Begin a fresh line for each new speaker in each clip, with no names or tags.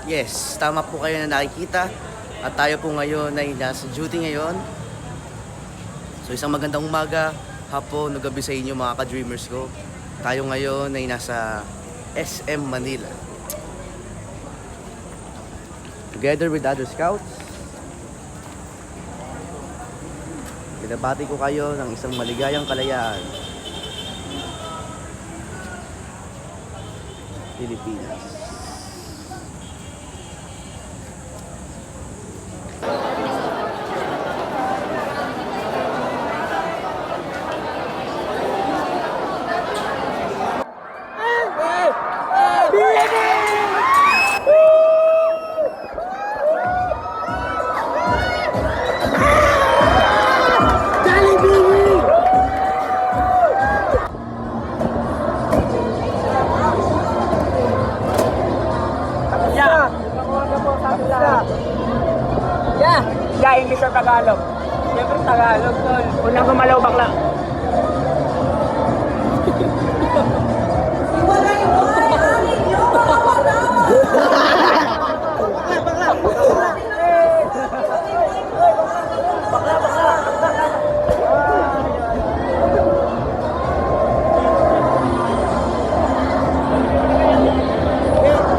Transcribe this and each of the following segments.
Yes, tama po kayo na nakikita at tayo po ngayon ay nasa duty ngayon. So isang magandang umaga, hapon, o gabi sa inyo mga ka-dreamers ko. Tayo ngayon ay nasa SM Manila. Together with other scouts. Binabati ko kayo ng isang maligayang kalayaan. Pilipinas.
Yeah, English or Tagalog? Siyempre Tagalog, tol. Unang gumalaw bakla.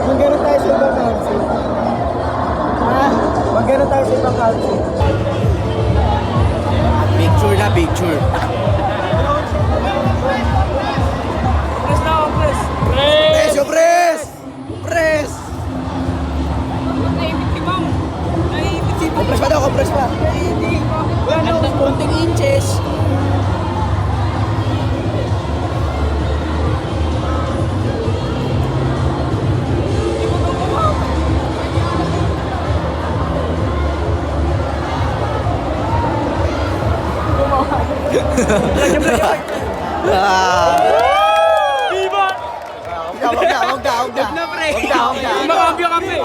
Magkano tayo sa ibang country? Magkano tayo sa ibang country?
Picture na picture.
Press na ako, press.
Presyo, pres! Pres!
Naibit si ma'am. Naibit si ma'am.
Compress pa daw, compress pa.
Hindi ko. Ano, konting inches.
Ah!
Viva!
Huwag na.
Na pre.
Huwag na.
Makambyo ka pre.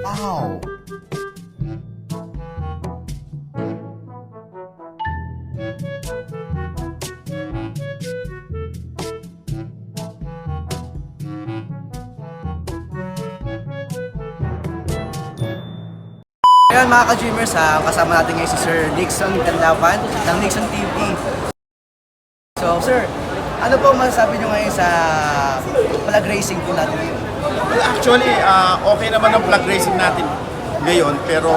Ow! Ayan mga ka-dreamers, kasama natin ngayon si Sir Nixon Canlapan ng Nixon TV. So, sir, ano po masasabi nyo ngayon sa flag racing po natin ngayon?
Well, actually, okay naman ang flag racing natin ngayon, pero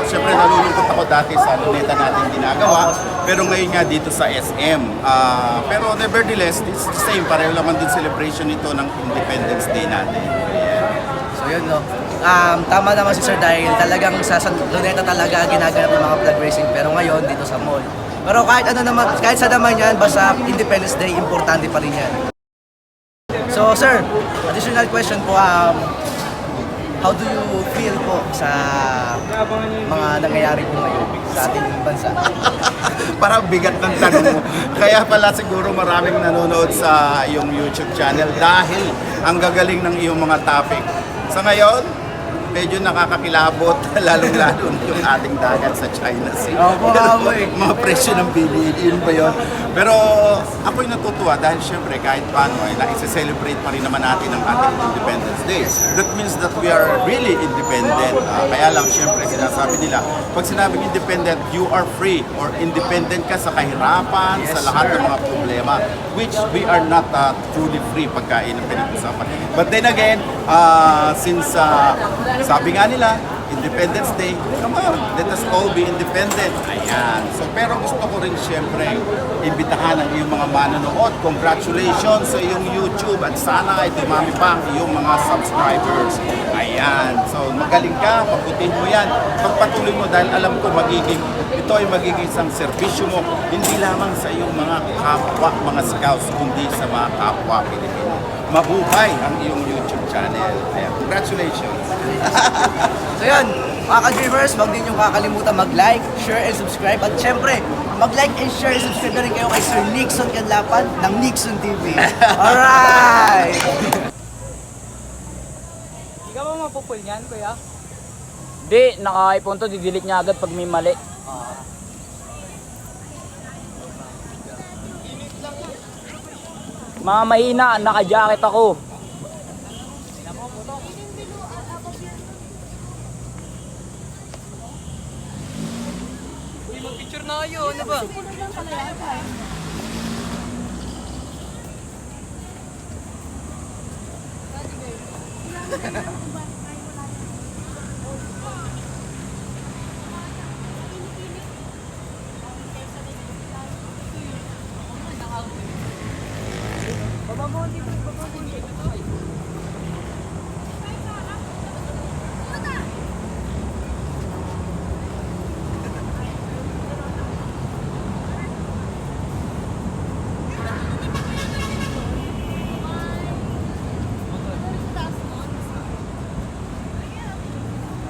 siyempre nalulungkot ako dati sa luneta natin ginagawa, pero ngayon nga dito sa SM. Pero nevertheless, it's the same, pareho naman din celebration ito ng Independence Day natin.
So, yun, no? Tama naman si sir dahil talagang sa luneta talaga ginaganap ng mga flag racing, pero ngayon dito sa mall. Pero kahit ano naman, kahit sa naman yan, basta Independence Day, importante pa rin yan. So, sir, additional question po, how do you feel po sa mga nangyayari po ngayon sa ating bansa?
Parang bigat ng tanong mo. Kaya pala siguro maraming nanonood sa iyong YouTube channel dahil ang gagaling ng iyong mga topic. Sa ngayon, medyo nakakakilabot, lalong-lalo yung ating dagat sa China Sea.
Opo,
Mga presyo ng bilihin ba yun? Pero ako'y natutuwa dahil syempre kahit paano ay naisa-celebrate pa rin naman natin ang ating Independence Day. That means that we are really independent. Kaya lang syempre sinasabi nila, pag sinabing independent, you are free or independent ka sa kahirapan, sa lahat ng mga problema, which we are not truly free pagkain ang pinag-usapan. But then again, since sabi nga nila, Independence Day, come on, let us all be independent. Ayan. So, pero gusto ko rin siyempre imbitahan ang iyong mga manonood. Congratulations sa iyong YouTube at sana ay dumami pa ang iyong mga subscribers. Ayan. So, magaling ka, pagputin mo yan. Pagpatuloy mo dahil alam ko ito ay magiging isang serbisyo mo, hindi lamang sa iyong mga kapwa, mga scouts, kundi sa mga kapwa Pilipino. Mabuhay ang iyong YouTube channel. Ayan. Congratulations.
So yun, mga ka-dreamers, huwag din yung kakalimutan mag-like, share, and subscribe. At syempre, mag-like and share and subscribe na rin kayo kay Sir Nixon Canlapan ng Nixon TV. Alright!
Hindi ka ba mapupul niyan, kuya?
Hindi, naka-iPhone to, didelete niya agad pag may mali. Mga mahina, naka-jacket ako.
Mag-picture na kayo, ano ba?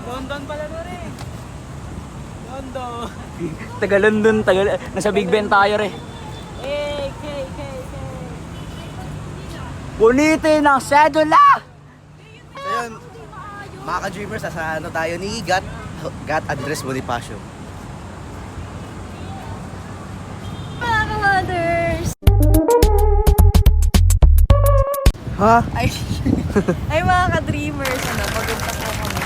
London pala na rin. London.
Taga London, nasa Big Ben tayo rin. Bunitin ang sedula!
So yun, mga ka-dreamers, sa ano tayo ni Gat Andres Bonifacio.
Mga ka-mothers!
Ha?
Ay mga ka-dreamers, pagod na po kami.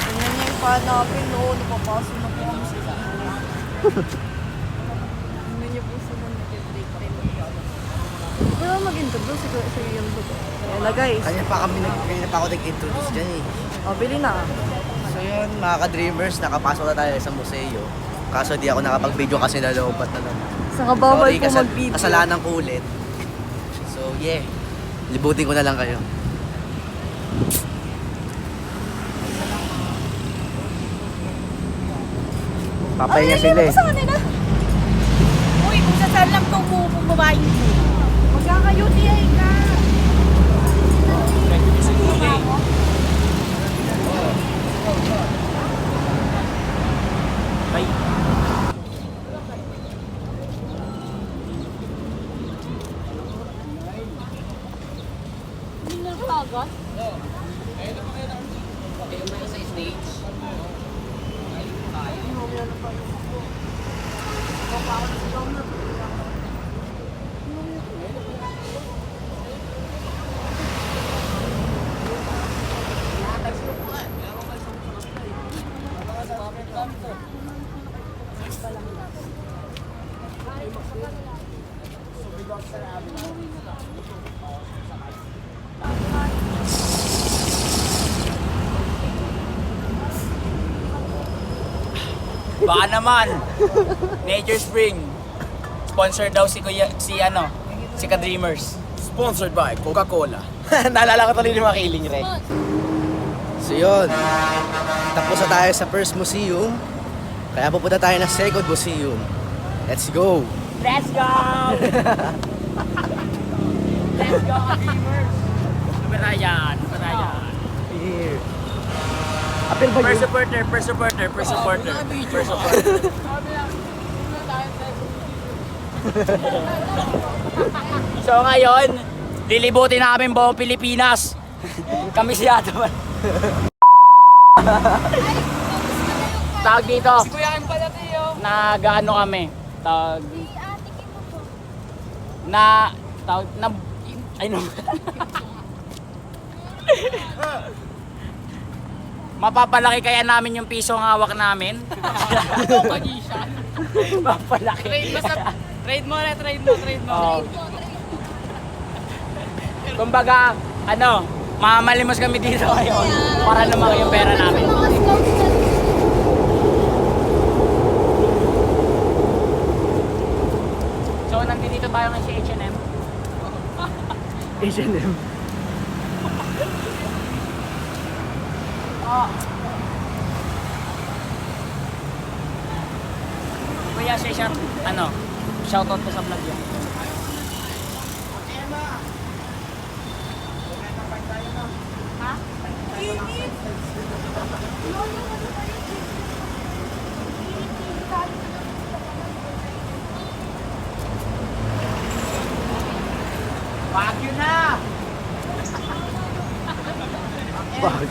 Ganyan niya yung panapin, napapasok na po kami sa sala. Ganyan niyo po sila nag-break time. Pero mag-introduce sa yung luto. Ayan na guys.
Kanya pa ako nag-introduce dyan eh.
O, bili na.
So yun, mga ka-dreamers, nakapasok na tayo sa museo. Kaso di ako nakapag-video kasi naloobat na naman.
Sa kabawal
Sorry,
po mag-video.
kasalanan ko ulit. So yeah, libutin ko na lang kayo. Papahinga sila eh.
Sa kanila. Uy, kung saan lang itong babaeng ko. Magkaka-UTI ka. Hindi na agad?
Baka naman. Nature Spring. Sponsor daw si Ka-Dreamers.
Sponsored by Coca-Cola. Naalala ko tuloy yung mga kiling rek.
So yun, tapos na tayo sa first museum. Kaya pupunta tayo ng second museum. Let's go!
Let's go! Let's go, Ka-Dreamers! Ano ba tayo yan? Ano ba tayo yan?
Here. Apel ba
First
yun?
supporter, first supporter, first supporter. First supporter. So ngayon, lilibutin namin buong Pilipinas. Kami siya naman. Tawag dito. Nag-ano kami. Tawag na tawag na ay no. Mapapalaki kaya namin yung piso ang hawak namin. Mapapalaki.
Trade mo.
Oo. Kumbaga, mamalimos kami dito ngayon para naman yung pera namin. So, nandito tayo ngayon sa H&M.
H&M.
Kuya, shoutout ko sa vlog yan. Bagyo na!
Bag.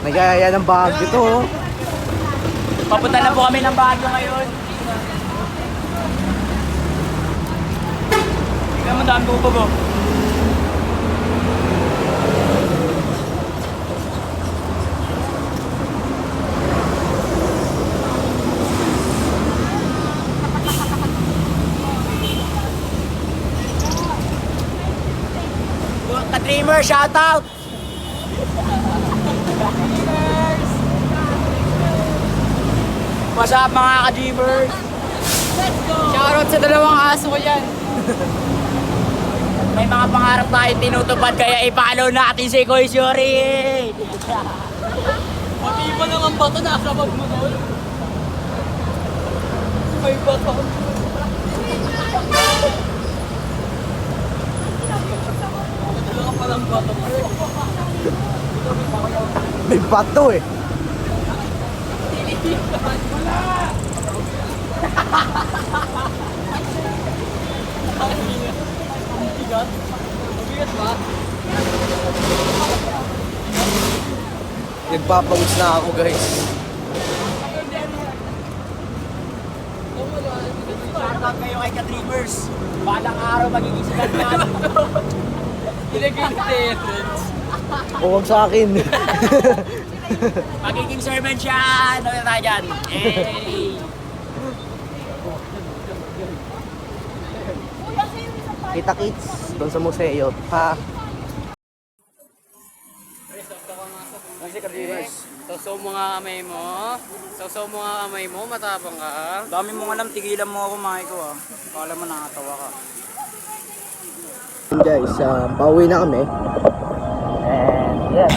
Nagaya ng bagyo to. Oh.
Papunta na po kami ng Baguio ngayon. Tingnan mo daan bubog oh. Ka-Dreamer, shoutout! What's up mga Ka-Dreamers?
Shoutout sa dalawang aso ko yan.
May mga pangarap tayo tinutupad kaya i-follow natin si Koy Shuri!
Pati iba naman ba ito? Nasa bag mo doon? May bato. Dalawa palang bato.
May bato eh.
Mabigat ba?
Nagpapawis na ako guys.
Shoutout kayo kay Ka-Dreamers! Balang araw magiging sikat yan!
Ilagay na tenants.
Huwag sa akin.
Magiging servant siya! Ano na tayo dyan? Hey!
Kita kits doon sa museo. Ha?
Kasi Ka-Dreamers,
Sausaw mo nga kamay mo. Sausaw mo nga kamay mo. Matapang ka.
dami mong alam, tigilan mo ako kumain ko ah. Kala mo nakatawa ka.
Guys, pauwi na kami. And yes.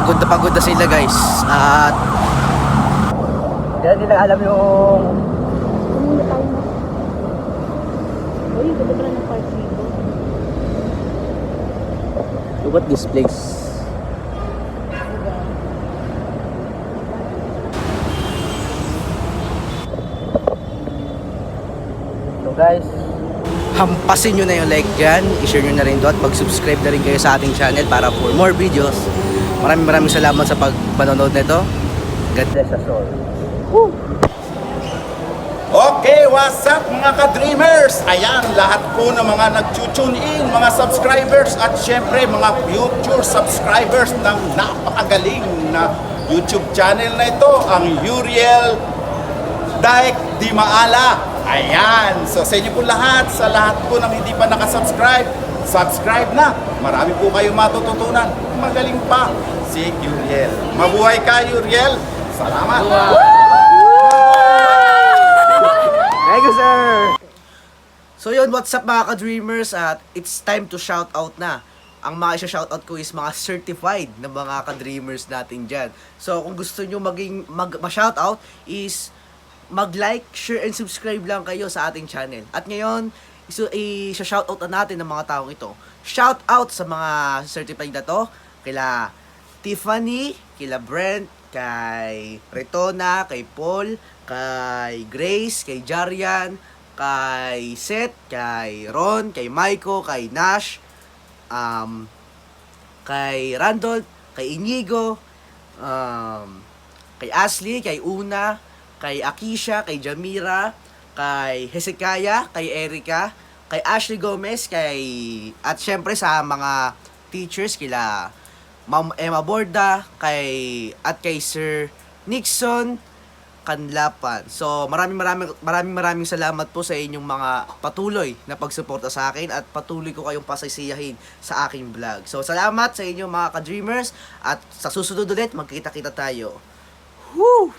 Pagod na sila guys. At hindi nila alam yung look at this place. So guys, hampasin nyo na yung like dyan, i-share nyo na rin to at mag-subscribe na rin kayo sa ating channel para for more videos. Maraming salamat sa pagpanonood nito. God bless us all.
Okay, what's up mga ka-Dreamers? Ayan, lahat po ng mga nag-tune in, mga subscribers at syempre mga future subscribers ng napakagaling na YouTube channel na ito, ang Uriel Daik Di Maala. Ayan, so sa inyo po lahat, sa lahat po ng hindi pa nakasubscribe, Subscribe na. Marami po kayong matututunan. Magaling pa si Uriel. Mabuhay ka, Uriel. Salamat.
Thank you, sir! So yun, what's up mga ka-dreamers? At it's time to shout out na. Ang mga isa-shoutout ko is mga certified na mga ka-dreamers natin dyan. So, kung gusto nyo ma-shoutout is mag-like, share, and subscribe lang kayo sa ating channel. At ngayon, i-shoutout na natin ng mga taong ito. Shoutout sa mga certified na to. Kila Tiffany, kila Brent, kay Retona, kay Paul, kay Grace, kay Jarian, kay Seth, kay Ron, kay Maiko, kay Nash, kay Randolph, kay Inigo, kay Ashley, kay Una, kay Akisha, kay Jamira, kay Hezekiah, kay Erica, kay Ashley Gomez, at syempre sa mga teachers kila Ma'am Emma Borda, at kay Sir Nixon Kanlapan. So, maraming salamat po sa inyong mga patuloy na pagsuporta sa akin at patuloy ko kayong pasisiyahin sa aking vlog. So, salamat sa inyong mga ka-dreamers at sa susunod ulit, magkita-kita tayo. Woo!